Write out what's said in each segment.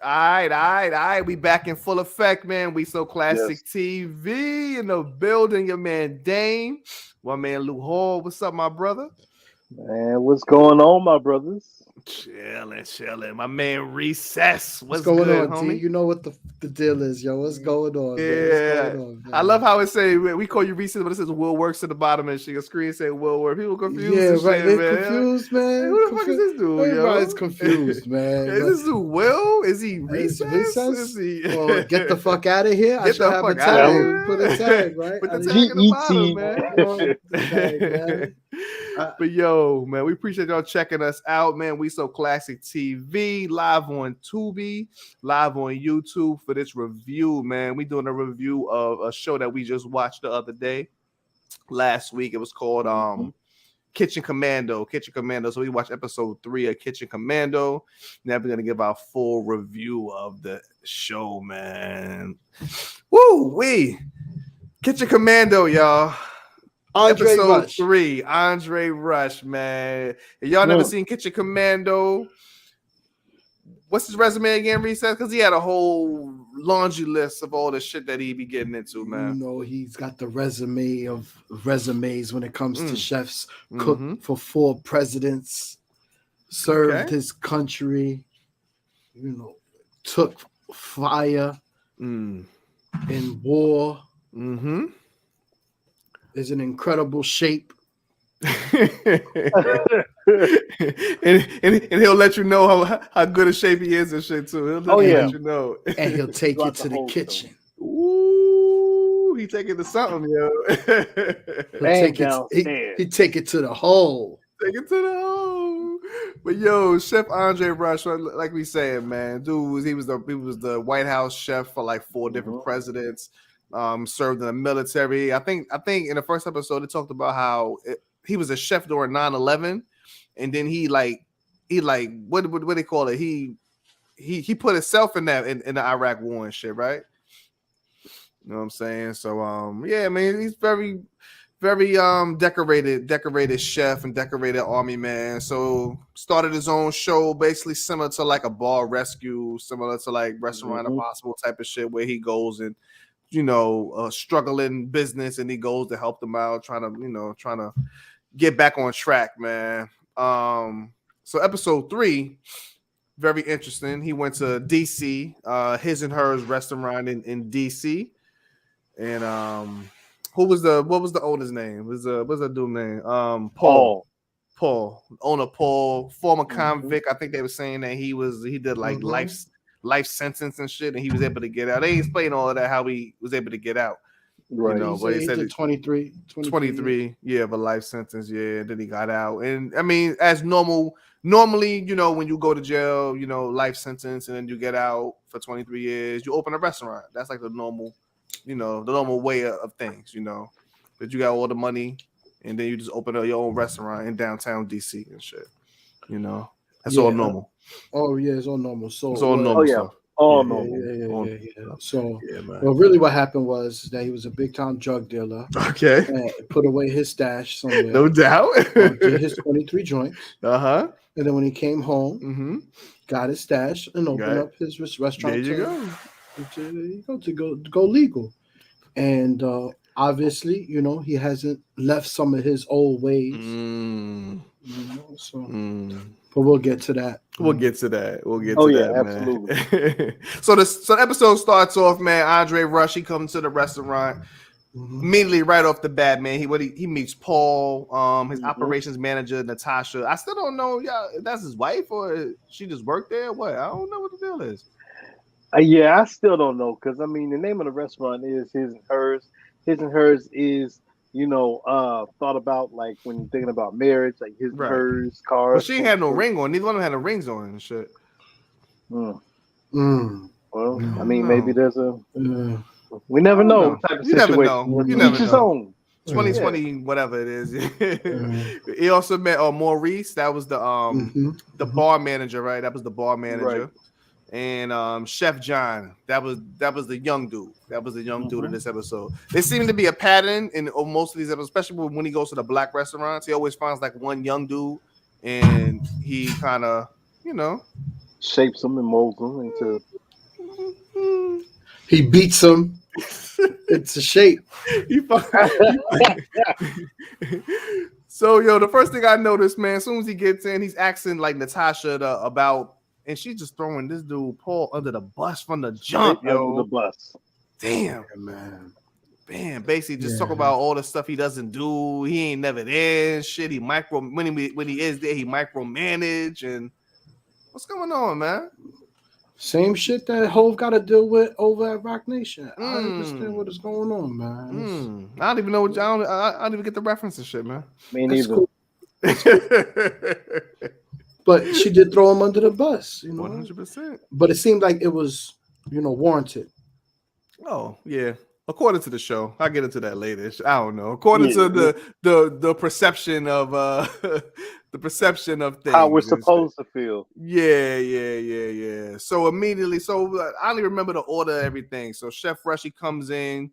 All right. We back in full effect, man. We so classic Yes. TV in the building. Your man Dame, my man Lou Hall. What's up, my brother? Man, what's going on, my brothers? Chilling. My man Recess. What's What's going good, on, D? homie? You know what the deal is, yo. What's going on, man? What's Yeah. going on, I man? love how it say we call you Recess, but it says Will Works at the bottom and shit. Your screen say Will Work. People confused Yeah, and right. shit, They're man. confused, Hey, man. who the fuck is this dude, Everybody's yo? confused, man. Is But this dude Will? Is he is Recess? Is recess? he Or get the fuck out of here. I Get should the have a fuck out of tag. Yeah. Put a here. tag, right? Put I the mean, tag at the bottom, GET. man. tag, man. But yo, man, we appreciate y'all checking us out, man. We so classic TV live on Tubi, live on YouTube for this review, man. We doing a review of a show that we just watched the other day. Last week, it was called Kitchen Commando. So we watched episode 3 of Kitchen Commando. Now we're gonna give our full review of the show, man. Woo wee! Kitchen Commando, y'all. Andre Episode Rush. 3, Andre Rush, man. If y'all never seen Kitchen Commando, what's his resume again, Reset? Because he had a whole laundry list of all the shit that he be getting into, man. You know, he's got the resume of resumes when it comes to chefs. Cooked for 4 presidents, served his country, you know, took fire in war. Is in incredible shape. and he'll let you know how good a shape he is and shit too. He'll let you know. And he'll take you to the kitchen. Ooh, he take it to something, yo. He take it to the hole. Take it to the hole. But yo, Chef Andre Rush, like we saying, man, dude, he was the White House chef for like 4 different presidents. Served in the military. I think in the first episode it talked about how he was a chef during 9/11, and then he what they call it? He put himself in that in the Iraq war and shit, right? You know what I'm saying? So yeah, man, he's very decorated chef and decorated army man. So started his own show, basically similar to like a bar rescue, similar to like Restaurant Impossible type of shit, where he goes and struggling business and he goes to help them out, trying to get back on track, man. So episode 3, very interesting. He went to DC, his and hers restaurant in DC, and what was the owner's name? What's that dude's name? Paul, owner Paul, former convict. I think they were saying that he did like life sentence and shit, and he was able to get out. They explained all of that, how he was able to get out. Right. You know, but he said 23, of a life sentence, yeah, and then he got out. And I mean, as normally, when you go to jail, life sentence, and then you get out for 23 years, you open a restaurant. That's like the normal way of things, that you got all the money, and then you just open up your own restaurant in downtown DC and shit. That's all normal. Oh yeah, it's all normal. So it's all normal stuff. All normal. Yeah. So, well, really, what happened was that he was a big time drug dealer. Okay. And put away his stash somewhere. No doubt. Did his 23 joints. And then when he came home, got his stash and opened up his restaurant. There you go. To go legal. And obviously, he hasn't left some of his old ways. But we'll get to that. We'll get to that. Absolutely. Man. So the episode starts off, man. Andre Rush, he comes to the restaurant immediately right off the bat, man. He meets Paul, his operations manager, Natasha. I still don't know, if that's his wife or she just worked there. What? I don't know what the deal is. I still don't know, because I mean the name of the restaurant is His and Hers. His and Hers is thought about like when you're thinking about marriage, like his and hers, cars. But she ain't had no ring on. Neither one of them had no rings on and shit. Well, I mean, maybe there's a. We never know. Type of you never know. You never know. 2020, whatever it is. He also met Maurice. That was the bar manager, right? That was the bar manager. Right. And Chef John, that was the young dude. That was the young dude in this episode. There seemed to be a pattern in most of these episodes, especially when he goes to the black restaurants. He always finds like one young dude, and he kind of, shapes them and molds them into. He beats him into shape. So yo, the first thing I noticed, man, as soon as he gets in, he's asking like Natasha about, and she's just throwing this dude Paul under the bus from the jump, yo. Under the bus. Damn, man. Man, basically just talk about all the stuff he doesn't do. He ain't never there. Shit, he when he is there, he micromanage. And what's going on, man? Same shit that Hove got to deal with over at Rock Nation. I understand what is going on, man. I don't even know. I don't even get the reference and shit, man. Me neither. Cool. But she did throw him under the bus, 100%. But it seemed like it was, warranted. Oh yeah. According to the show, I'll get into that later. I don't know. According to the perception of the perception of things, how we're supposed to feel. Yeah. So immediately, I don't even remember the order of everything. So Chef Rushy comes in,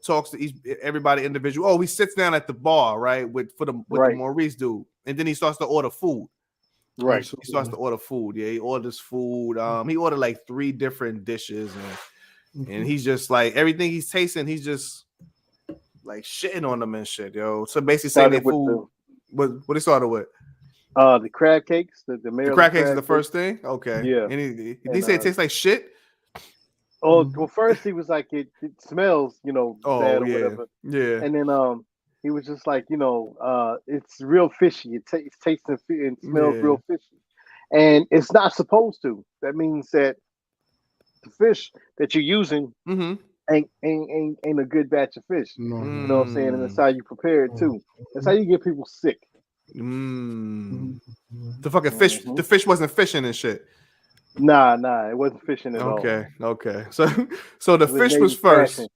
talks to everybody individual. Oh, he sits down at the bar, right, with the Maurice dude, and then he starts to order food. Right. He starts to order food. Yeah, he orders food. He ordered like 3 different dishes and he's just like everything he's tasting, he's just like shitting on them and shit, yo. So basically saying that food. What he started with? The crab cakes. The crab cakes is the first thing. Okay. Yeah. And he said it tastes like shit. Oh well, first he was like it smells, bad or whatever. Yeah. And then he was just like, it's real fishy. It tastes and smells real fishy, and it's not supposed to. That means that the fish that you're using ain't a good batch of fish. You know what I'm saying? And that's how you prepare it too. That's how you get people sick. The fucking fish. The fish wasn't fishing and shit. Nah, it wasn't fishing at all. Okay. So the fish was first.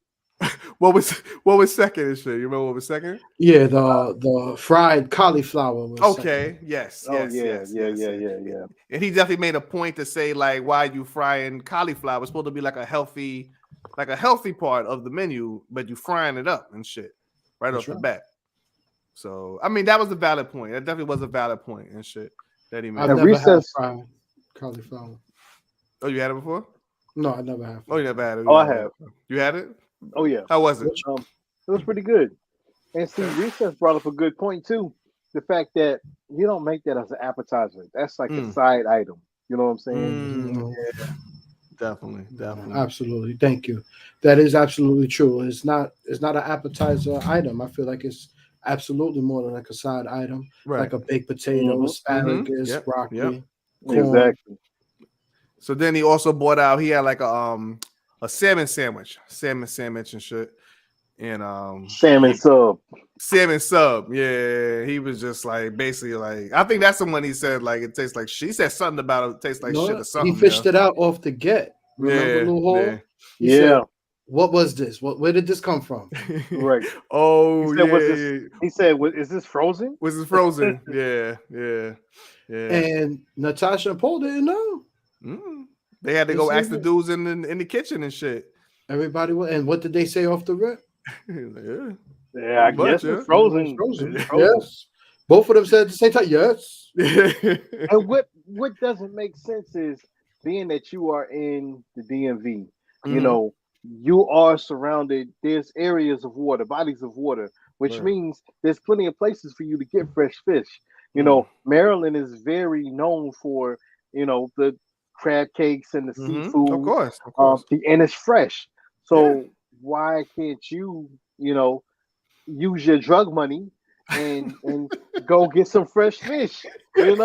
What was second and shit? You remember what was second? Yeah, the fried cauliflower was okay. Second. Yes. Yeah. And he definitely made a point to say like, why are you frying cauliflower? It's supposed to be like a healthy part of the menu, but you frying it up and shit off the bat. So I mean, that was a valid point. That definitely was a valid point and shit that he made. I've never had fried cauliflower. Oh, you had it before? No, I never have. Oh, you never had it? Oh, I have. You had it? Oh, yeah. How was it? It was pretty good. And see, Recess brought up a good point, too. The fact that you don't make that as an appetizer. That's like a side item. You know what I'm saying? Yeah. Definitely. Absolutely. Thank you. That is absolutely true. It's not an appetizer item. I feel like it's absolutely more than like a side item. Right. Like a baked potato, asparagus, broccoli. Corn. Exactly. So then he also brought out, he had like a salmon sandwich and shit. And salmon sub. Yeah. He was just like basically like, I think that's the one he said like it tastes like shit. He said something about it tastes like shit or something. He fished it out off the get. Remember Lou Hole? Yeah. Said, what was this? Where did this come from? Right. Oh, he said, is this frozen? Was this frozen? Yeah. And Natasha and Paul didn't know. They had to go ask the dudes in the kitchen and shit. Everybody went, and what did they say off the rip? Yeah, I guess it's frozen. Yes. Both of them said at the same time, yes. And what doesn't make sense is being that you are in the DMV, you are surrounded, there's areas of water, bodies of water, which means there's plenty of places for you to get fresh fish. Maryland is very known for, the crab cakes and the seafood. Of course. And it's fresh. So why can't you, use your drug money and go get some fresh fish, I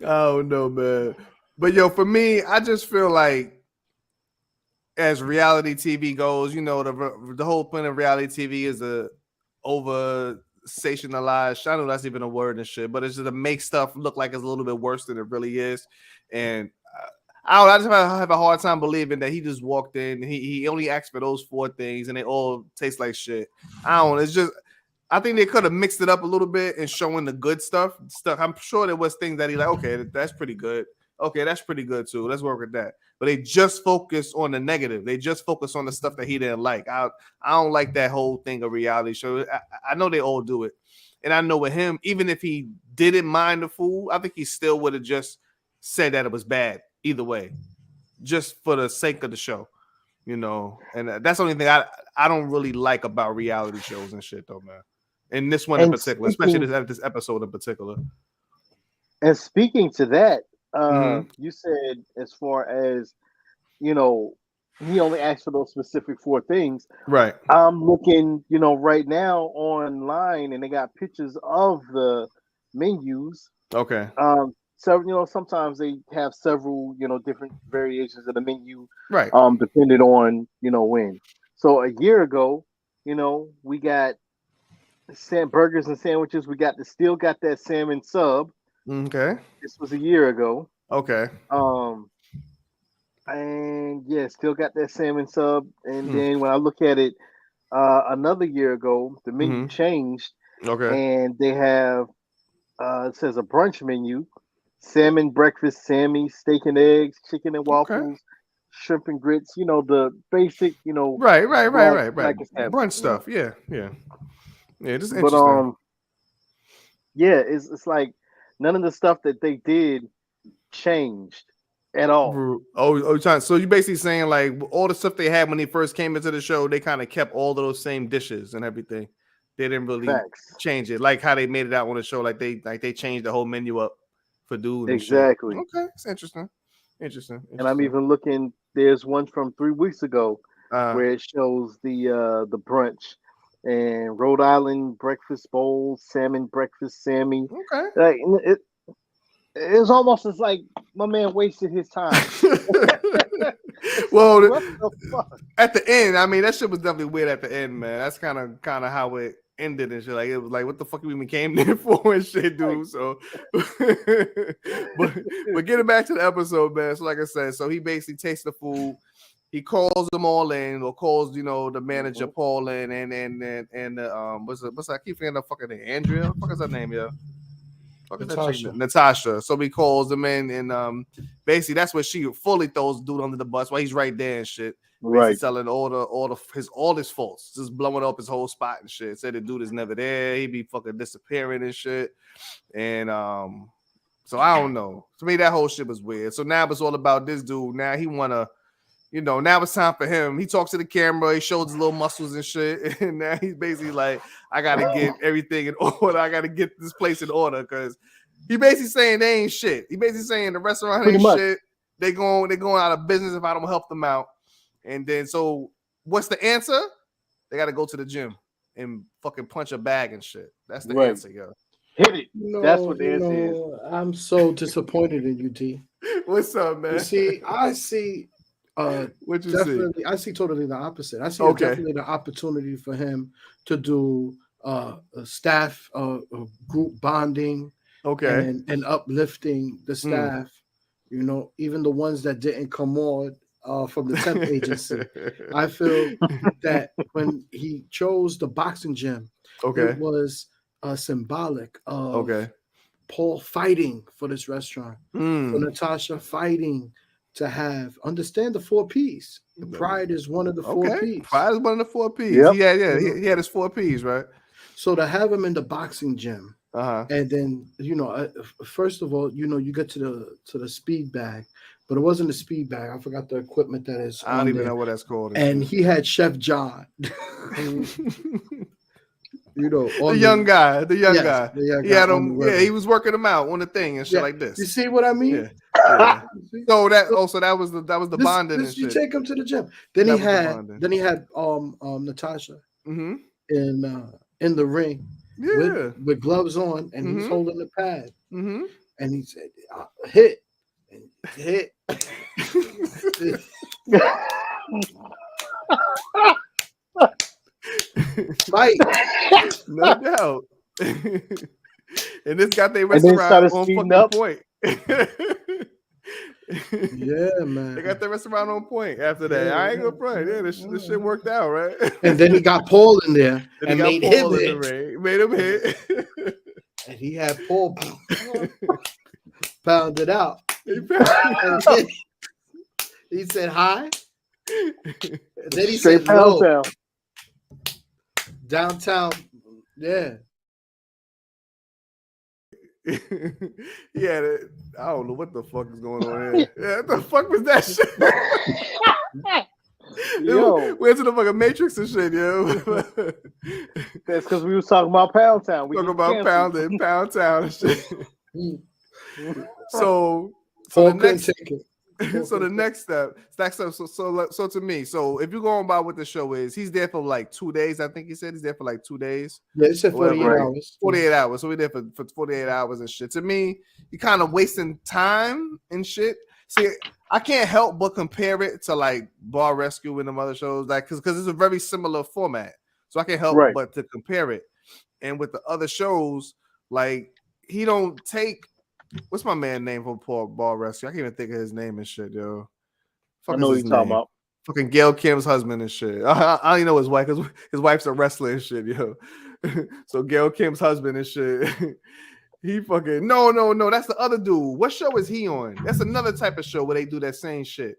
don't know, man. But yo, for me, I just feel like as reality TV goes, the whole point of reality TV is a over sensationalized. I know that's even a word and shit, but it's just to make stuff look like it's a little bit worse than it really is. And I just have a hard time believing that he just walked in. He only asked for those 4 things, and they all taste like shit. It's just. I think they could have mixed it up a little bit and showing the good stuff. I'm sure there was things that he like. Okay, that's pretty good. Okay, that's pretty good too. Let's work with that. But they just focus on the negative. They just focus on the stuff that he didn't like. I don't like that whole thing of reality show. I know they all do it. And I know with him, even if he didn't mind the food, I think he still would have just said that it was bad either way, just for the sake of the show, you know. And that's the only thing I don't really like about reality shows and shit, though, man. And this one in particular, especially this episode in particular. And speaking to that, you said as far as, you know, he only asked for those specific 4 things. Right. I'm looking, you know, right now online, and they got pictures of the menus. Okay. So, you know, sometimes they have several, you know, different variations of the menu. Right. Depending on, you know, when. So a year ago, you know, we got burgers and sandwiches. We still got that salmon sub. Okay. This was a year ago. Okay. And yeah, still got that salmon sub. And then when I look at it, another year ago, the menu changed. Okay. And they have it says a brunch menu: salmon breakfast, Sammy, steak and eggs, chicken and waffles, shrimp and grits. You know, the basic. You know, right. Like brunch stuff. Yeah. Just interesting. But yeah, it's like none of the stuff that they did changed at all. So you basically saying like all the stuff they had when they first came into the show, they kind of kept all of those same dishes and everything. They didn't really change it, like how they made it out on the show. Like they changed the whole menu up for dude. Exactly. Okay, it's interesting. And I'm even looking. There's one from 3 weeks ago where it shows the brunch and Rhode Island breakfast bowl, salmon breakfast, Sammy. Okay. Like it's almost as like my man wasted his time. Well, at the end, I mean, that shit was definitely weird at the end, man. That's kind of how it ended and shit. Like it was like, what the fuck we even came there for and shit, dude. So, but getting back to the episode, man. So, like I said, so he basically tastes the food. He calls them all in, or calls, you know, the manager Paul in, and what's I keep forgetting the fucking name, Andrea. What the fuck is her name, yeah? Natasha. So he calls him in, and basically that's where she fully throws dude under the bus while he's right there and shit. Right, telling all his faults, just blowing up his whole spot and shit. Said the dude is never there. He be fucking disappearing and shit. And so I don't know. To me, that whole shit was weird. So now it's all about this dude. Now he wanna. You know, now it's time for him. He talks to the camera. He shows his little muscles and shit. And now he's basically like, I got to get everything in order. I got to get this place in order because he basically saying they ain't shit. He basically saying the restaurant ain't shit. They going out of business if I don't help them out. And then, so what's the answer? They got to go to the gym and fucking punch a bag and shit. That's the answer, yo. Hit it. That's what the answer is. I'm so disappointed in you, T. What's up, man? You see, I see... what you definitely see? I see totally the opposite. I see definitely the opportunity for him to do a staff group bonding, and uplifting the staff. You know, even the ones that didn't come on from the temp agency. I feel that when he chose the boxing gym, it was symbolic of Paul fighting for this restaurant, for Natasha fighting to understand the 4 Ps. Pride is one of the 4 Ps. Pride is one of the 4 Ps. Yep. He had his 4 Ps, right? So to have him in the boxing gym, and then, you know, first of all, you know, you get to the speed bag, but it wasn't a speed bag. I forgot the equipment that is. I don't even know what that's called. And he had Chef John. You know, the young guy. He had him. Yeah, he was working him out on the thing and shit like this. You see what I mean? Yeah. So that was the bonding and shit. You take him to the gym. Then he had Natasha in the ring with gloves on, and he's holding the pad. And he said, "Hit and hit." Fight, no doubt. And this got their restaurant on fucking point. Yeah, man. They got the restaurant on point after that. I ain't gonna front. Yeah, this shit worked out, right? And then he got Paul in there and made him hit. Made him hit. And he had Paul pounded out. He said hi. And then he said, "No." Downtown, yeah. Yeah, I don't know what the fuck is going on here. Yeah, what the fuck was that shit? Yo, Where's the fucking Matrix and shit, yo? that's because we was talking about Pound Town. We Talking getting about canceled. Pound Town and shit. So Paul the couldn't next take it. so the next step, so to me, so if you're going by what the show is, he's there for like 2 days. I think he said he's there for like 2 days. Yeah, it said or whatever. 48 hours. 48 hours. So we're there for 48 hours and shit. To me, you kind of wasting time and shit. See, I can't help but compare it to like Bar Rescue and them other shows, like because it's a very similar format. So I can't help but to compare it. And with the other shows, like he don't take. What's my man name for Paul Bar Rescue? I can't even think of his name and shit, yo. I know what you're talking about. Fucking Gail Kim's husband and shit. I don't even know his wife because his wife's a wrestler and shit, yo. So Gail Kim's husband and shit. He fucking no. That's the other dude. What show is he on? That's another type of show where they do that same shit.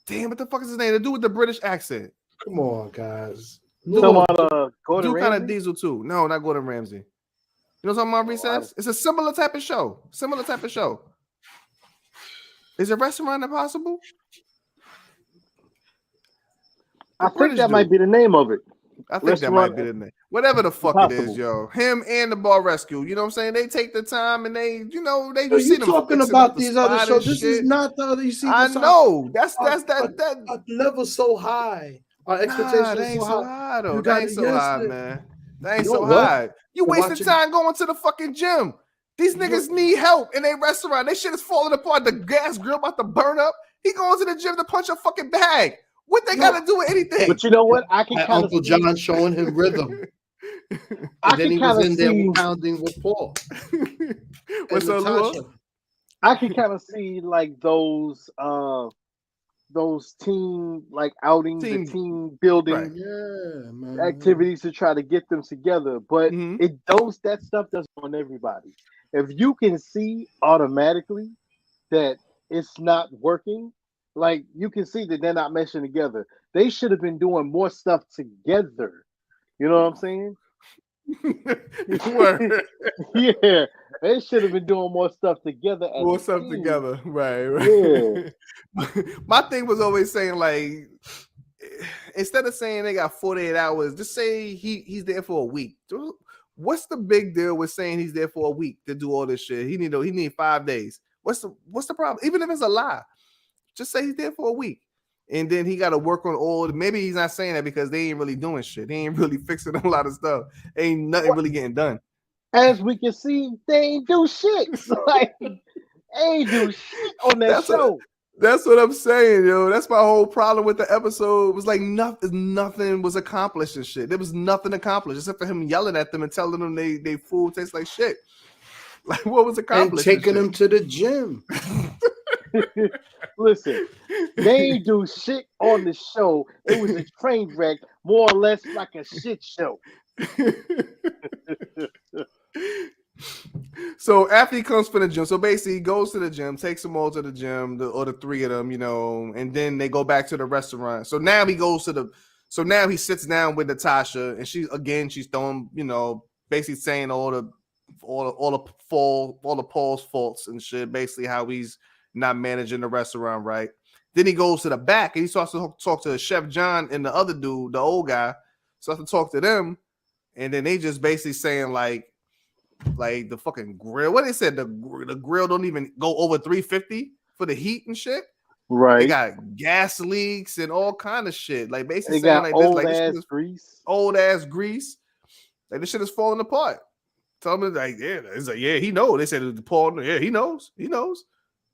Damn, what the fuck is his name? The dude with the British accent. Come on, guys. Dude kind of Diesel too. No, not Gordon Ramsay. You know what I'm talking about, Recess? It's a similar type of show. Is a restaurant impossible? I think that might be the name of it. I think that might be the name. Whatever the fuck it is, yo. Him and the Bar Rescue. You know what I'm saying? They take the time and they you talking about these other shows. This is not the other. You see, I know. That's that level so high. Our expectations so high, though. That ain't so high, man. That ain't so what? high. You wasting time going to the fucking gym. These niggas need help in their restaurant. They shit is falling apart. The gas grill about to burn up. He going to the gym to punch a fucking bag. What they got to do with anything? But you know what? I can kind of Uncle John showing him rhythm. And then he was in there pounding with Paul. What's up, I can kind of see like those team like outings, the team building activities to try to get them together. But that stuff doesn't on everybody. If you can see automatically that it's not working, like you can see that they're not meshing together. They should have been doing more stuff together. You know what I'm saying? Yeah, they should have been doing more stuff together. Right. Yeah. My thing was always saying, like, instead of saying they got 48 hours, just say he's there for a week. What's the big deal with saying he's there for a week to do all this shit? He need 5 days. What's the problem? Even if it's a lie, just say he's there for a week. And then he got to work on maybe he's not saying that because they ain't really doing shit. They ain't really fixing a lot of stuff. Ain't nothing really getting done. As we can see, they ain't do shit. Like, they ain't do shit on that show. That's what I'm saying, yo. That's my whole problem with the episode. It was like nothing was accomplished and shit. There was nothing accomplished except for him yelling at them and telling them they food tastes like shit. Like, what was accomplished? And taking them to the gym. Listen, they ain't do shit on the show. It was a train wreck, more or less like a shit show. So after he comes from the gym, so basically he goes to the gym, takes them all to the gym, or the three of them, and then they go back to the restaurant. So now he goes to now he sits down with Natasha, and she's throwing, basically saying all the Paul's faults and shit, basically how he's not managing the restaurant right. Then he goes to the back and he starts to talk to Chef John and the other dude, the old guy, starts to talk to them, and then they just basically saying like the fucking grill. What they said, the grill don't even go over 350 for the heat and shit. Right. They got gas leaks and all kind of shit. Like basically they saying got like this grease. Old ass grease. Like this shit is falling apart. Tell me like, it's like, he knows. They said Paul, he knows.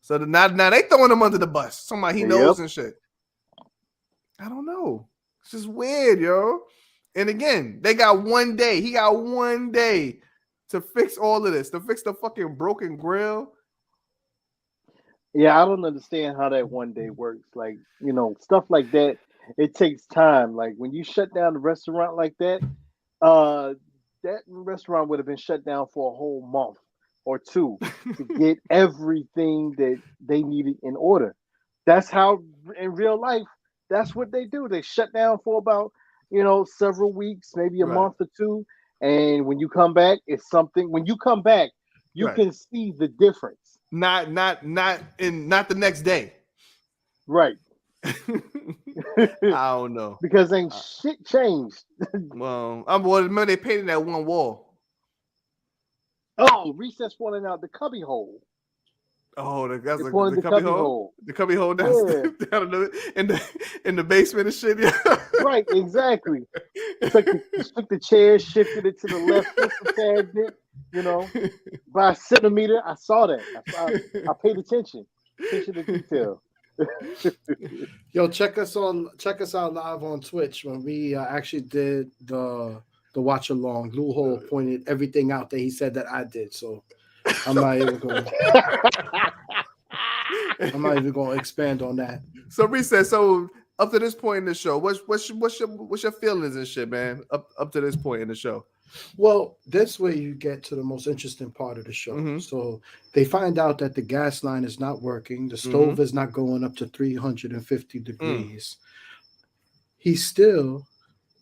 So now they throwing him under the bus. Somebody he knows and shit. I don't know. It's just weird, yo. And again, they got 1 day. He got 1 day to fix all of this, to fix the fucking broken grill. Yeah, I don't understand how that 1 day works. Like, stuff like that, it takes time. Like when you shut down the restaurant like that, that restaurant would have been shut down for a whole month or two to get everything that they needed in order. That's how in real life, that's what they do. They shut down for about, several weeks, maybe a month or two, And when you come back, it's something. When you come back, you Right. can see the difference. Not the next day. Right. I don't know. Because ain't shit changed. Well, remember they painted that one wall. Oh, recess falling out the cubby hole. Oh, that's It's the cubby hole. The cubby hole down in the basement and shit. Yeah. Right, exactly. Took the chair, shifted it to the left just a tad bit, by a centimeter. I saw that. I paid attention to detail. Yo, check us out live on Twitch when we actually did the watch along. Lou Hole pointed everything out that he said that I did, so I'm not even going. I'm not even going to expand on that. So Reset. So up to this point in the show, what's your feelings and shit, man? Up to this point in the show. Well, that's where you get to the most interesting part of the show. Mm-hmm. So they find out that the gas line is not working. The stove is not going up to 350 degrees. He still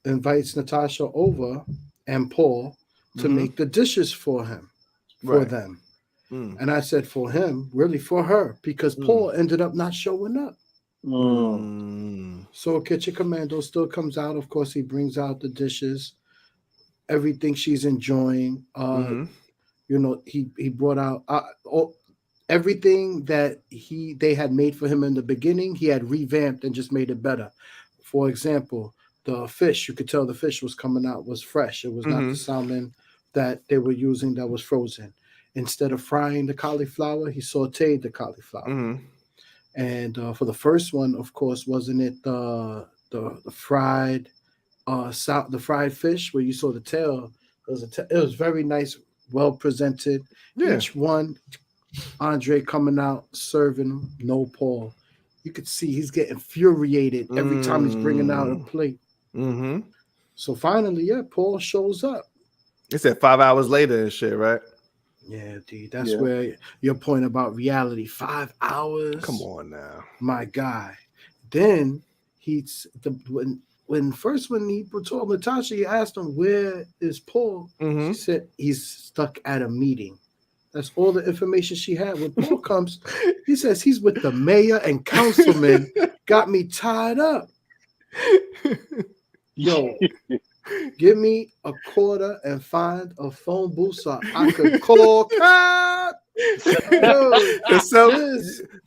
invites Natasha over and Paul to make the dishes for him, for them. And I said for him, really for her, because Paul ended up not showing up. So Kitchen Commando still comes out. Of course, he brings out the dishes. Everything she's enjoying. He brought out everything that they had made for him in the beginning. He had revamped and just made it better. For example, the fish, you could tell the fish was coming out was fresh. It was not the salmon that they were using that was frozen. Instead of frying the cauliflower, he sauteed the cauliflower. And for the first one, of course, wasn't it the fried the fried fish where you saw the tail? It was very nice, well presented. Yeah. Each one, Andre coming out serving no Paul. You could see he's getting infuriated every time he's bringing out a plate. So finally, Paul shows up. It said 5 hours later and shit, right? Yeah, dude. That's where your point about reality. 5 hours. Come on now, my guy. Then when he told Natasha, he asked him, where is Paul? She said he's stuck at a meeting. That's all the information she had. When Paul comes, he says he's with the mayor and councilman. Got me tied up. Yo, give me a quarter and find a phone booth so I could call cop.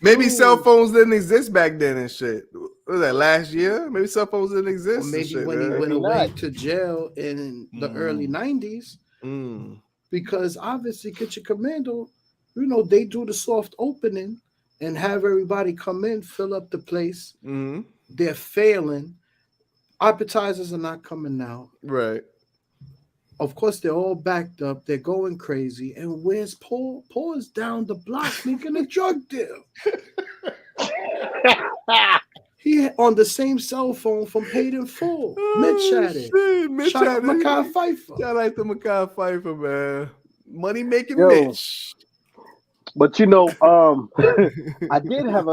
Maybe cell phones didn't exist back then and shit. What was that, last year? Maybe cell phones didn't exist. Or maybe when he went away to jail in the early 90s. Because obviously Kitchen Commando, they do the soft opening and have everybody come in, fill up the place. They're failing. Appetizers are not coming out. Right. Of course, they're all backed up. They're going crazy. And where's Paul? Paul is down the block making a drug deal. He on the same cell phone from Paid in Full. Mitch Shout out Makai Pfeiffer. Shout out to Makai Pfeiffer, man. Money making Mitch. But I did have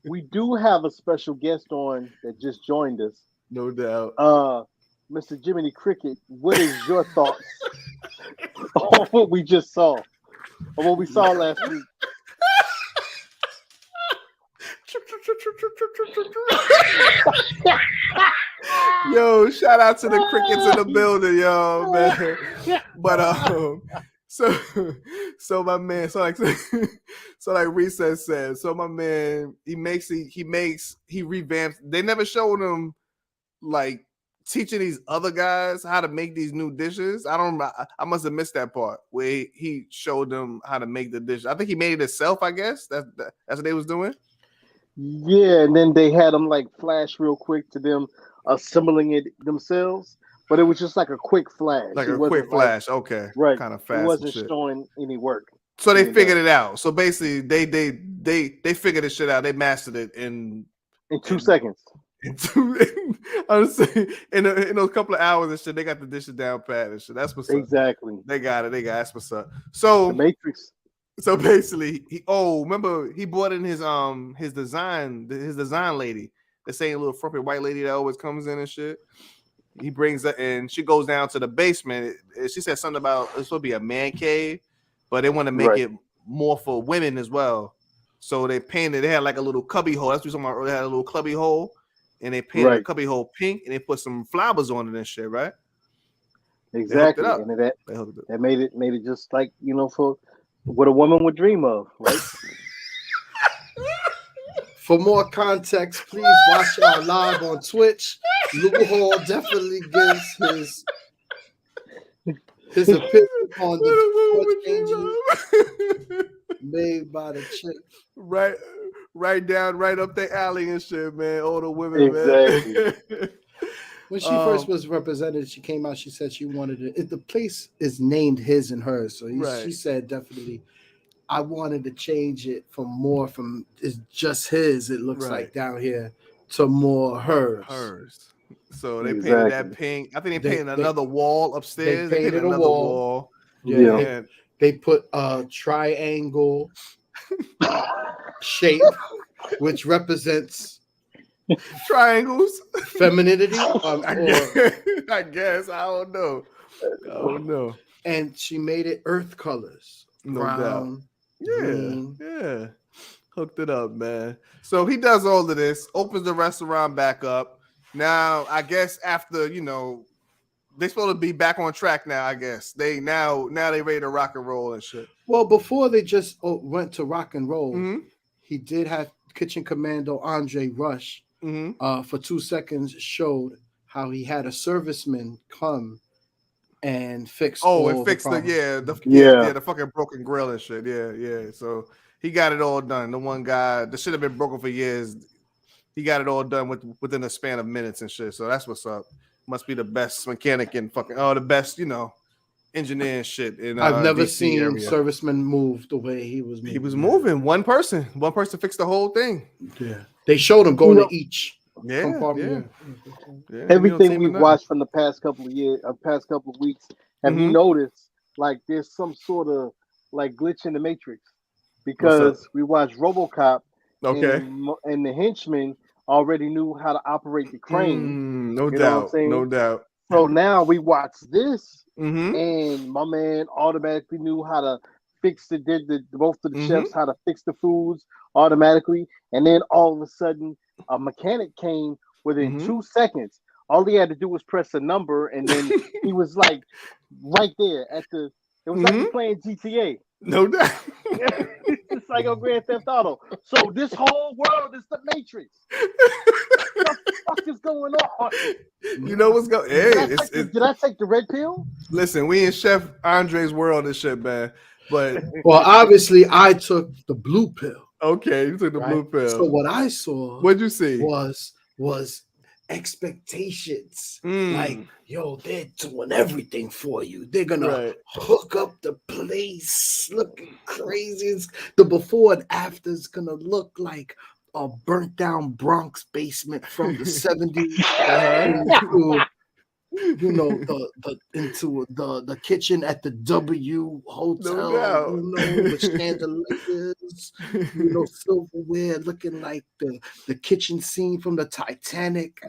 we do have a special guest on that just joined us. No doubt. Mr. Jiminy Cricket, what is your thoughts on what we just saw? Or what we saw last week? Yo, shout out to the crickets in the building, yo, man. But so my man, so like Recess said, so my man, he revamps. They never showed him like teaching these other guys how to make these new dishes. I must have missed that part where he showed them how to make the dish. I think he made it himself, I guess. That's what they was doing. Yeah, and then they had them like flash real quick to them assembling it themselves. But it was just like a quick flash. Like a quick flash, okay. Right. Kind of fast. It wasn't showing any work. So they figured it out. So basically they figured this shit out. They mastered it in 2 seconds. I was saying in those couple of hours and shit, they got the dishes down pat and shit. That's what's up. Exactly. They got it. That's what's up. So the Matrix. So basically, remember he brought in his design lady, the same little frumpy white lady that always comes in and shit. He brings her in. She goes down to the basement. She said something about it's supposed to be a man cave, but they want to make it more for women as well. So they painted. They had like a little cubby hole. That's what something about. They had a little cubby hole, and they painted a cubby hole pink, and they put some flowers on it and shit. Right? Exactly, and that made it just like for what a woman would dream of, right? For more context, please watch our live on Twitch. Lou Hall definitely gives his opinion on the changes made by the chick. Right up their alley and shit, man. All the women, man. When she first was represented, she came out. She said she wanted it. The place is named his and hers, so she said definitely. I wanted to change it from it's just his. It looks like down here to more hers. So they painted that pink. I think they painted another wall upstairs. They painted another wall. Yeah. They put a triangle shape, which represents triangles, femininity. I guess. I don't know. And she made it earth colors. Brown. Yeah. Hooked it up, man. So he does all of this, opens the restaurant back up. Now, I guess after, they're supposed to be back on track now, I guess. They ready to rock and roll and shit. Well, before they just went to rock and roll, he did have Kitchen Commando Andre Rush for 2 seconds showed how he had a serviceman come and fix the fucking broken grill and shit. Yeah. So he got it all done. The one guy that should have been broken for years, he got it all done within a span of minutes and shit. So that's what's up. Must be the best mechanic and the best, engineer and shit. I've never seen servicemen move the way he was moving. He was moving. One person fixed the whole thing. Yeah. They showed him going to each. Everything we've watched from the past couple of weeks, have you noticed like there's some sort of like glitch in the Matrix? Because we watched RoboCop, and the henchman already knew how to operate the crane. No doubt. So now we watch this, and my man automatically knew how to fix both of the chefs how to fix the foods automatically, and then all of a sudden a mechanic came within 2 seconds. All he had to do was press a number, and then he was like right there at the. It was like playing GTA. No doubt. It's like on Grand Theft Auto. So this whole world is the Matrix. What the fuck is going on? You know what's going? Hey, did I take the red pill? Listen, we in Chef Andre's world and shit, man. But obviously, I took the blue pill. Okay, you took the blue pill. So what I saw, what'd you see? Was expectations. Like, yo, they're doing everything for you. They're gonna hook up the place, looking crazy. The before and after is gonna look like a burnt down Bronx basement from the 70s. Into the kitchen at the W Hotel, with chandeliers, silverware looking like the kitchen scene from the Titanic.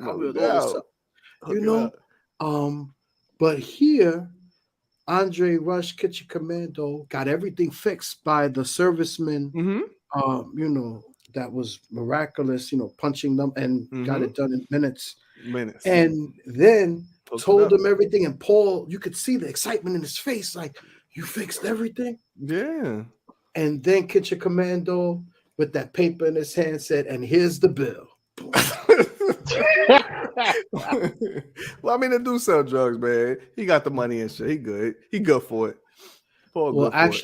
But here, Andre Rush, Kitchen Commando, got everything fixed by the serviceman. That was miraculous. Punching them and got it done in minutes. And then told him everything, and Paul, you could see the excitement in his face, like, you fixed everything? Yeah. And then Kitchen Commando, with that paper in his hand, said, and here's the bill. Well, I mean, the dude sell drugs, man. He got the money and shit. He good. He good for it.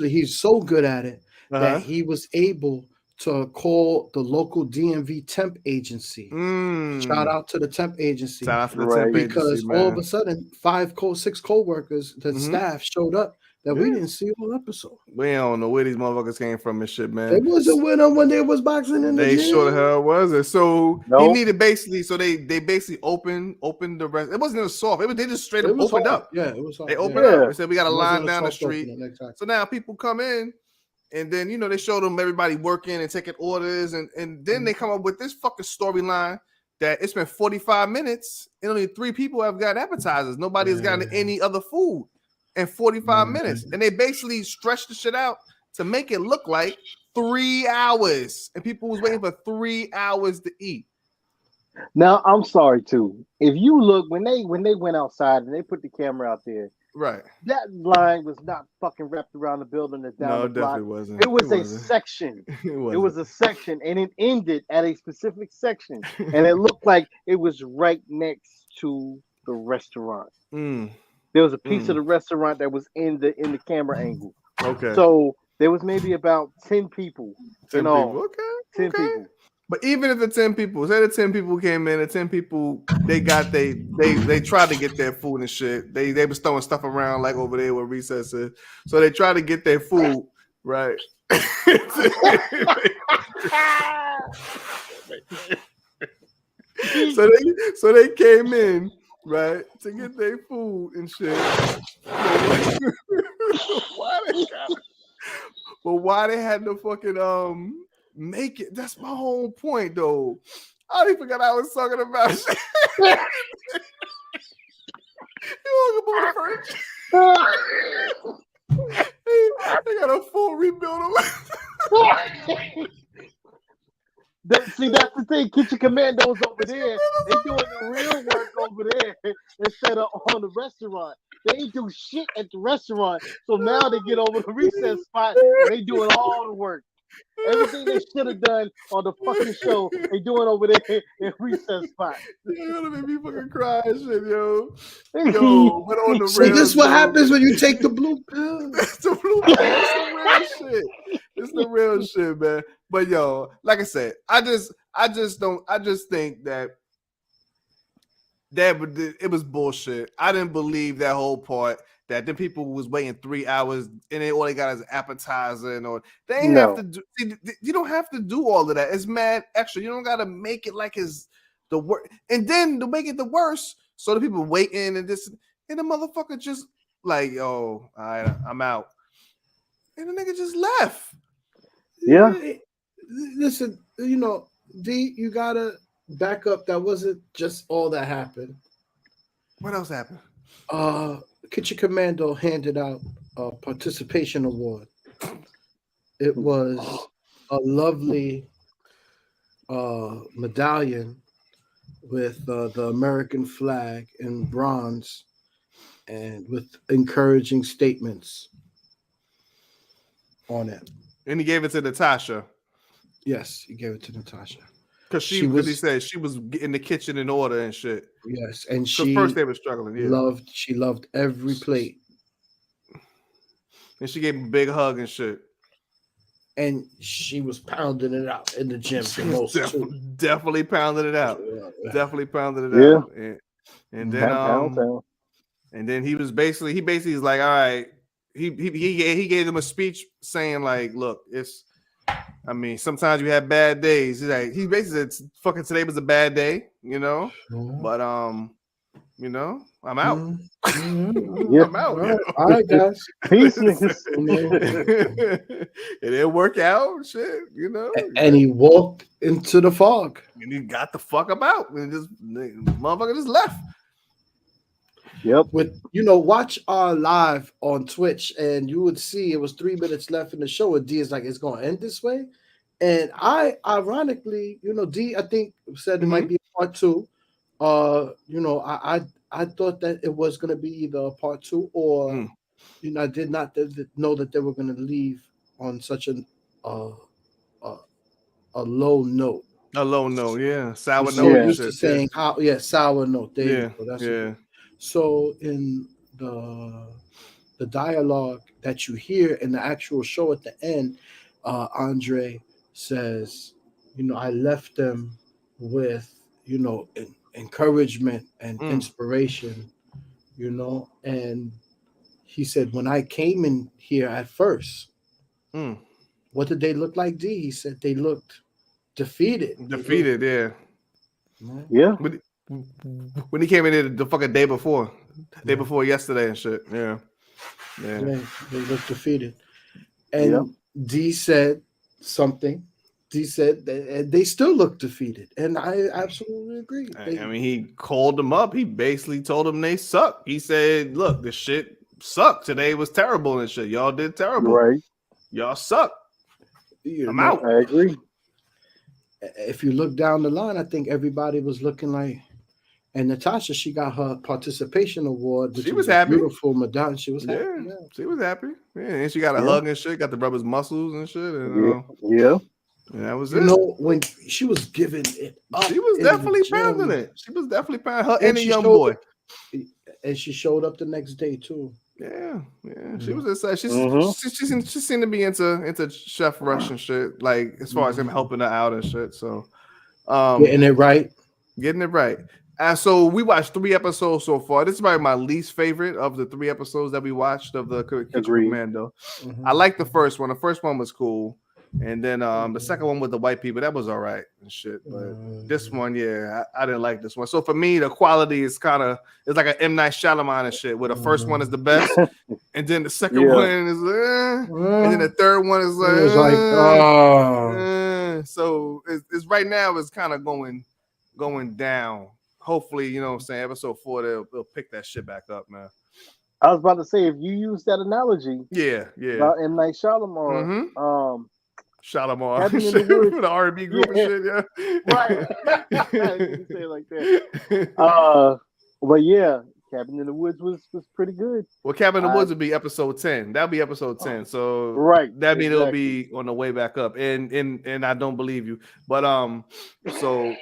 He's so good at it that he was able to call the local DMV temp agency. Shout out to the temp agency. Because all of a sudden, 6 co-workers, the staff showed up that we didn't see all episode. We don't know where these motherfuckers came from and shit, man. They wasn't with them when they was boxing in the gym. They sure the hell wasn't. So he needed basically, they basically opened the rest. It wasn't even soft. They just straight up opened up. Yeah, it was soft. They opened up. They said, we got a line down the street. Exactly. So now people come in. And then, they showed them everybody working and taking orders. And then they come up with this fucking storyline that it's been 45 minutes and only 3 people have gotten appetizers. Nobody has gotten any other food in 45 minutes. And they basically stretched the shit out to make it look like 3 hours. And people was waiting for 3 hours to eat. Now, I'm sorry too. If you look when they went outside and they put the camera out there, right? That line was not fucking wrapped around the building and down the block. It definitely wasn't. It was a section. It was a section, and it ended at a specific section, and it looked like it was right next to the restaurant. There was a piece of the restaurant that was in the camera angle. Okay. So there was maybe about 10 people. 10 people. Okay. 10 people. But even if the 10 people, say the 10 people came in, the 10 people they tried to get their food and shit. They was throwing stuff around like over there where recess is. So they tried to get their food, right? so they came in, right, to get their food and shit. Why they had to fucking make it? That's my whole point, though. I already forgot I was talking about shit. You want to first? They got a full rebuild. See, that's the thing. Kitchen Commando's over there. They doing the real work over there instead of on the restaurant. They ain't do shit at the restaurant. So now they get over the recess spot and they doing all the work. Everything they should have done on the fucking show, they doing over there in recess spot. You're gonna make me fucking cry and shit, yo. Yo, but on the so real, this is what happens when you take the blue pill. It's the blue pill. It's the real shit. It's the real shit, man. But yo, like I said, I just think that it was bullshit. I didn't believe that whole part that the people was waiting 3 hours and all they got is appetizer and all. They ain't have to do. See, you don't have to do all of that. It's mad extra. You don't gotta make it like it's the worst. And then to make it the worst, so the people waiting and this and the motherfucker just like, yo, all right, I'm out. And the nigga just left. Yeah. Listen, D, you gotta back up. That wasn't just all that happened. What else happened? Kitchen Commando handed out a participation award. It was a lovely medallion with the American flag in bronze and with encouraging statements on it. And he gave it to Natasha. Yes, he gave it to Natasha. Because he said she was in the kitchen in order and shit. Yes, and she first they were struggling. Yeah, she loved every plate, and she gave him a big hug and shit. And she was pounding it out in the gym. Definitely pounding it out. Yeah. Definitely pounding it out. And then and then he basically is like, all right. He gave them a speech saying like, look, sometimes you have bad days. He basically said, fucking today was a bad day, but I'm out. Yeah. I'm out. All right, guys. Peace. It didn't work out, shit, And he walked into the fog. And he got the fuck about. And the motherfucker just left. Yep. Watch our live on Twitch, and you would see it was 3 minutes left in the show. And D is like, it's going to end this way. And I, ironically, D, I think said it might be a part 2. I thought that it was going to be either a part 2 or, I did not know that they were going to leave on such a low note. A low note, yeah. Sour So note. used to saying sour note. There you go. That's So in the dialogue that you hear in the actual show at the end, Andre says, I left them with, encouragement and inspiration, and he said, when I came in here at first, what did they look like, D? He said they looked defeated. Yeah. Yeah. When he came in there the fucking day before yesterday and shit. Yeah. They looked defeated. And D said something he said they still look defeated, and I absolutely agree. I mean, he called them up. He basically told them they suck. He said, "Look, the shit sucked. Today was terrible and shit. Y'all did terrible. Right. Y'all suck. I'm out." I agree. If you look down the line, I think everybody was looking like, and Natasha, she got her participation award. Which she was happy. Beautiful Madonna. She was happy. Yeah, she was happy. Yeah, and she got a hug and shit. Got the brother's muscles and shit. And, and that was it. You know, when she was giving it up, she was definitely pounding it. She was definitely pounding her and a young boy. And she showed up the next day too. Yeah. She was excited. She seemed to be into Chef Rush and shit. Like as far as him helping her out and shit. So getting it right. And so we watched 3 episodes so far. This is probably my least favorite of the 3 episodes that we watched of the Kitchen Commando. I like the first one. The first one was cool. And then the second one with the white people, that was all right and shit. But this one, I didn't like this one. So for me, the quality is it's like an M. Night Shyamalan and shit, where the first one is the best, and then the second one is and then the third one is so it's right now it's kind of going down. Hopefully, you know what I'm saying, episode 4 they'll pick that shit back up, man. I was about to say, if you use that analogy, about M. Night Shyamalan, Shalimar, the R&B group and shit, right. You say it like that. But yeah, Cabin in the Woods was pretty good. Well, Cabin in the Woods would be episode 10. That'll be episode 10. So that means it'll be on the way back up. And I don't believe you, but so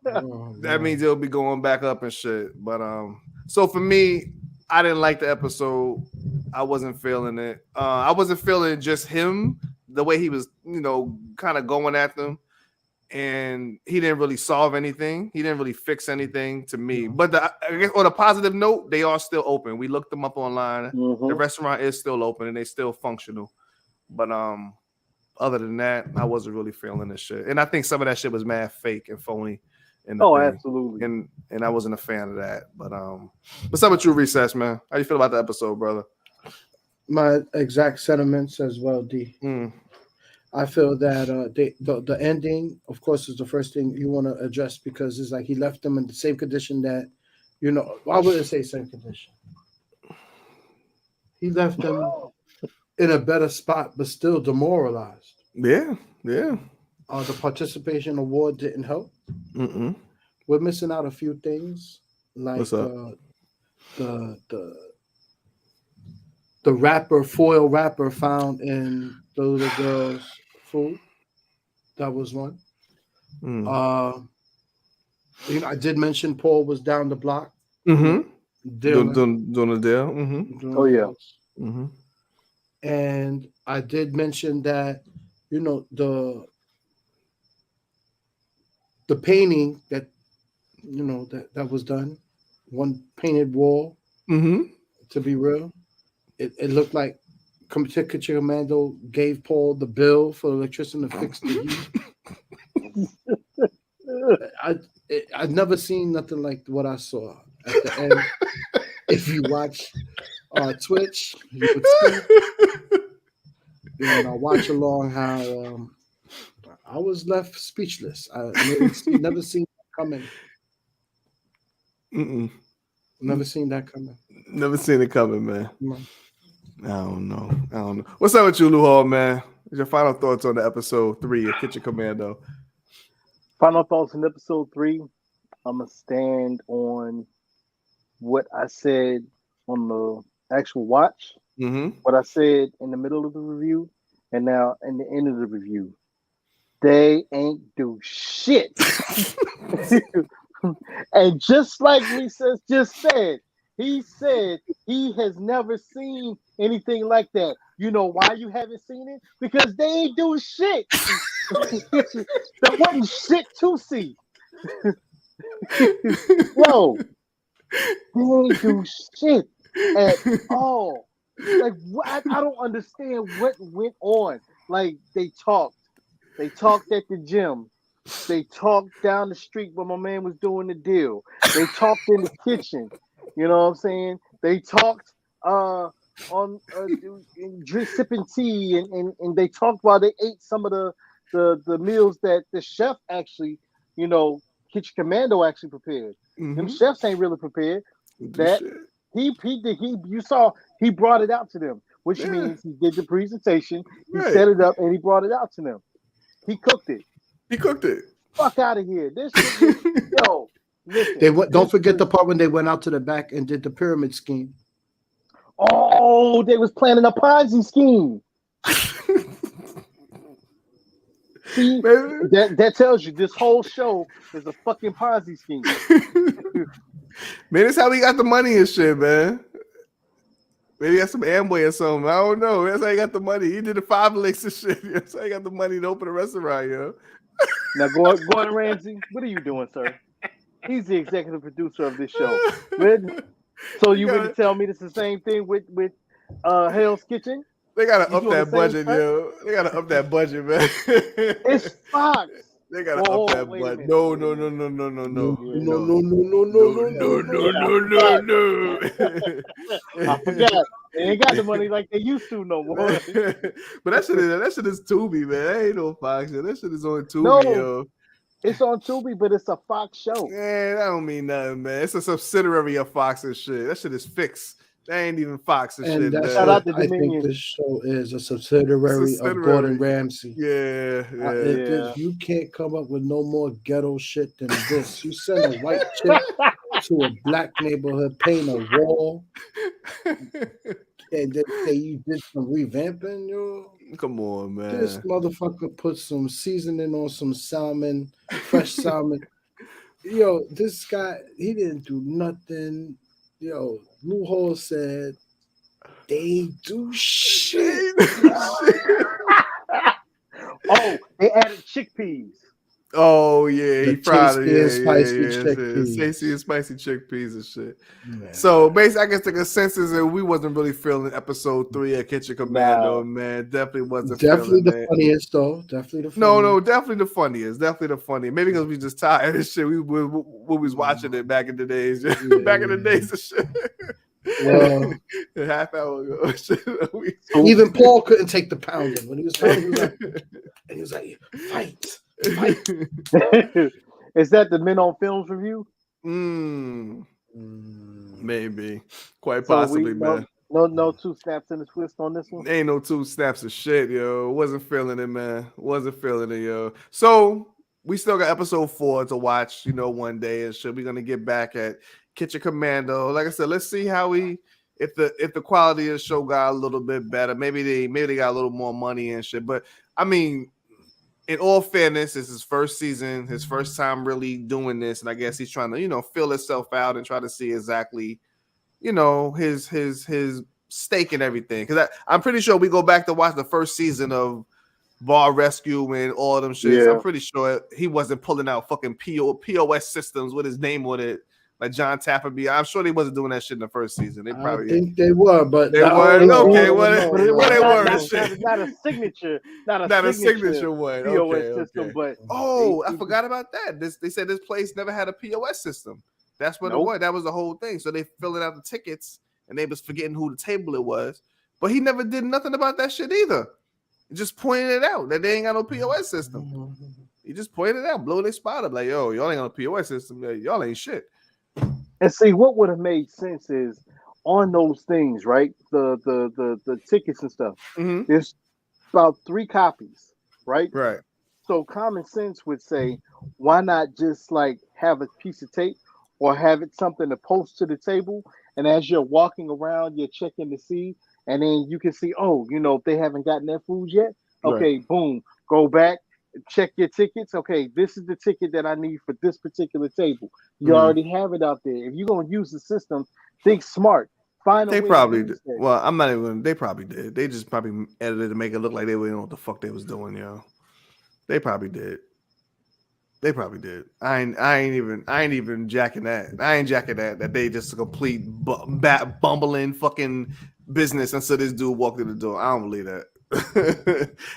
that means it'll be going back up and shit. But so for me, I didn't like the episode. I wasn't feeling it. I wasn't feeling just him. The way he was, kind of going at them, and he didn't really solve anything. He didn't really fix anything to me. But I guess on a positive note, they are still open. We looked them up online. The restaurant is still open and they still functional. But other than that, I wasn't really feeling this shit. And I think some of that shit was mad fake and phony. Absolutely. And I wasn't a fan of that. But what's up with you, Recess, man? How you feel about the episode, brother? My exact sentiments as well, D. I feel that the ending, of course, is the first thing you want to address because it's like he left them in the same condition that, why would I say same condition? He left them in a better spot, but still demoralized. Yeah. The participation award didn't help. We're missing out a few things, like the foil wrapper found in the little girl's food. That was one. I did mention Paul was down the block. Doing a deal. Oh yeah. And I did mention that the painting that that was done, one painted wall. To be real, it looked like Kitchen Commando gave Paul the bill for electricity to fix the heat. I've never seen nothing like what I saw at the end. If you watch Twitch, you would see. And I watch along how I was left speechless. I never seen that coming. Never seen that coming. Never seen it coming, man. No. I don't know. What's up with you, Luhal, man? What's your final thoughts on the episode 3 of Kitchen Commando? Final thoughts on episode 3. I'm going to stand on what I said on the actual watch, what I said in the middle of the review, and now in the end of the review. They ain't do shit. And just like Recess just said, he said he has never seen anything like that. You know why you haven't seen it? Because they ain't doing shit. There wasn't shit to see. Bro, they ain't do shit at all. Like, I don't understand what went on. Like, they talked at the gym. They talked down the street when my man was doing the deal. They talked in the kitchen. You know what I'm saying? They talked sipping tea, and they talked while they ate some of the the meals that the chef actually, Kitchen Commando actually prepared. Them chefs ain't really prepared. That you saw he brought it out to them, which means he did the presentation, he set it up, and he brought it out to them. He cooked it. Fuck out of here. This shit, yo. Listen, don't forget the part when they went out to the back and did the pyramid scheme. Oh, they was planning a Ponzi scheme. See, that tells you this whole show is a fucking Ponzi scheme. Man, that's how he got the money and shit, man. Maybe he got some Amway or something. I don't know. That's how he got the money. He did the 5 licks and shit. That's how he got the money to open a restaurant, yo. Now, Gordon Ramsay, what are you doing, sir? He's the executive producer of this show. So you would tell me it's the same thing with Hell's Kitchen? They gotta up that budget, yo. They gotta up that budget, man. It's Fox. They gotta up that budget. No. I forgot. They ain't got the money like they used to no more. But that shit is Tubi, man. That ain't no Fox. That shit is on Tubi, yo. It's on Tubi, but it's a Fox show. Man, that don't mean nothing, man. It's a subsidiary of Fox and shit. That shit is fixed. That ain't even Fox and shit. Man. Shout out to I think this show is a subsidiary of Gordon Ramsay. Yeah. You can't come up with no more ghetto shit than this. You send a white chick to a black neighborhood, paint a wall, and then say you did some revamping, yo. Come on, man. This motherfucker put some seasoning on some salmon, fresh salmon. Yo, this guy, he didn't do nothing. Yo, Lou Hall said they do shit. Oh, they added chickpeas. Oh yeah, he fried it. Tasty and spicy chickpeas and shit. Man. So basically, I guess the consensus is we wasn't really feeling episode 3 of Kitchen Commando, man. Definitely wasn't. Definitely the funniest though. Definitely the funniest. No, definitely the funniest. Definitely the funniest. Maybe because we just tired of shit. We was watching it back in the days. Back in the days of shit. Well, a half hour ago. Even Paul couldn't take the pounding when he was pounding. He was like, fight. Is that the Men on Films review? Maybe. Quite possibly, man. No 2 snaps in the twist on this one? Ain't no 2 snaps of shit, yo. Wasn't feeling it, man. Wasn't feeling it, yo. So we still got episode 4 to watch, one day and shit. We're gonna get back at Kitchen Commando. Like I said, let's see how if the quality of the show got a little bit better. Maybe they got a little more money and shit. But I mean, in all fairness, it's his first season, his first time really doing this, and I guess he's trying to, fill himself out and try to see exactly, his stake and everything. Because I'm pretty sure we go back to watch the first season of Bar Rescue and all them shit. I'm pretty sure he wasn't pulling out fucking POS systems with his name on it. Like John Tapper be, I'm sure they wasn't doing that shit in the first season. They probably I think they were, but they weren't. Okay, what they were? Not a signature, not a signature one. POS system, but I forgot about that. They said this place never had a POS system. That's what it was. That was the whole thing. So they filling out the tickets and they was forgetting who the table it was. But he never did nothing about that shit either. He just pointed it out that they ain't got no POS system. He just pointed it out, blew their spot up like, yo, y'all ain't got no POS system. Y'all ain't shit. And see, what would have made sense is on those things, right? The tickets and stuff. There's about 3 copies, right? Right. So common sense would say, why not just like have a piece of tape or have it something to post to the table, and as you're walking around, you're checking to see, and then you can see, if they haven't gotten their food yet, okay, boom, go back. Check your tickets. Okay, this is the ticket that I need for this particular table. You already have it out there. If you're gonna use the system, think smart. They probably did. Well, I'm not even. They probably did. They just probably edited to make it look like they didn't know what the fuck they was doing, yo. They probably did. I ain't even jacking that. I ain't jacking that they just a complete bumbling fucking business until this dude walked in the door. I don't believe that.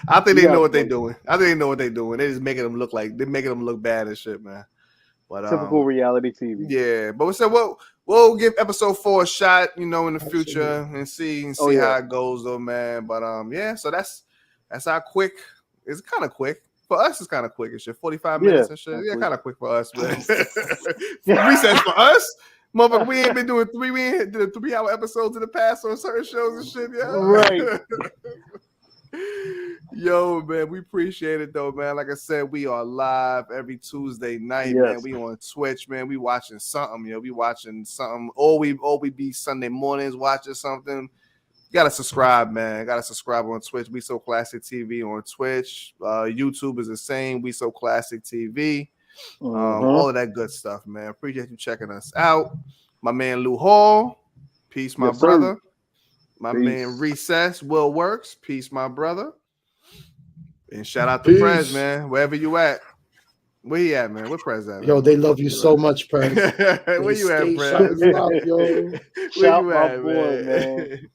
I think they know what they're doing. They just making them look bad and shit, man. But typical reality TV. Yeah, but we said we'll give episode 4 a shot, in the future and see how it goes, though, man. But so that's our quick. It's kind of quick. For us, it's kind of quick and shit. 45 minutes and shit. Yeah, kind of quick for us, man. Recess for us. Motherfucker, we ain't been doing we ain't did 3-hour episodes in the past on certain shows and shit, yeah. Right. Yo, man, we appreciate it though, man. Like I said, we are live every Tuesday night, man. We on Twitch, man. We watching something, we watching something. Or we be Sunday mornings watching something. Gotta subscribe, man. Gotta subscribe on Twitch. We So Classic TV on Twitch. YouTube is the same. We So Classic TV. All of that good stuff, man. Appreciate you checking us out. My man Lou Hall. Peace, my brother. My man Recess Will Works. Peace, my brother. And shout out to Prez, man. Wherever you at. Where you at, man? Where Prez at? Man? Yo, they love you so much, Prez. Where you at, Prez? Shout my boy, man.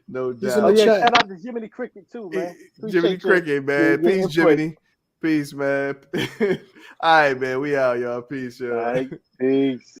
No doubt. Oh, yeah, shout out to Jiminy Cricket too, man. Jiminy Cricket, man. Peace, Jiminy. Peace, man. All right, man. We out, y'all. Peace, y'all. All right. Peace.